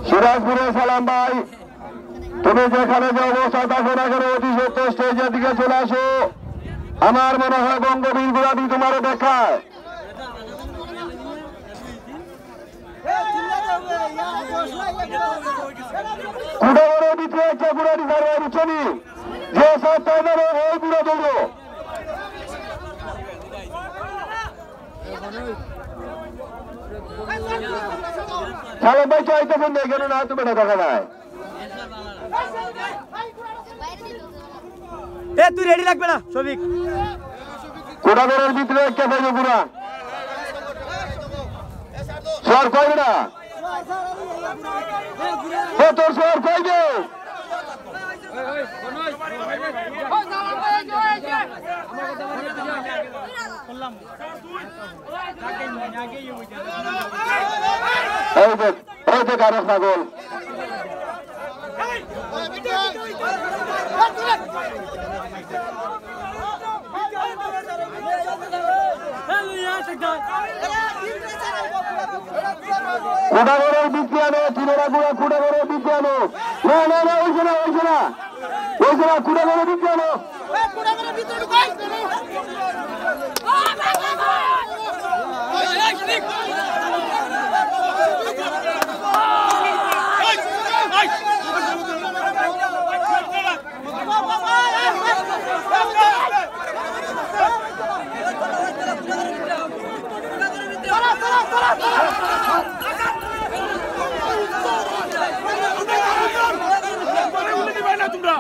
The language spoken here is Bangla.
সিরাজপুরের সালাম ভাই, তুমি যেখানে যে অবস্থা থাকো না কেন অতি সত্য স্টেজের দিকে চলে আসো। আমার মনে হয় বঙ্গবীর গুলাটি তোমার দেখায়। কুড়াগড়ের ভিতরে একটা গুড়াটি ধরে উঠনি যে সপ্তাহ নেবে ওই গুড়া দৌড়ো। সালাম ভাই চাইতেছেন না কেন না তুমি দেখা যায়। তুই রেডি রাখবে না সবিক। কুড়াগড়ের ভিতরে একটা পাইবে গুড়া সর কইবে না তোর সর কইবে এই যে কারো ছাগল কুড়াগড়ের বিজ্ঞানে চিনেরা গুড়া কুড়াগড়ের বিজ্ঞানে না না না ওইছে না ওইছে না ওইছে না কুড়াগড়ের বিজ্ঞানে তোমরা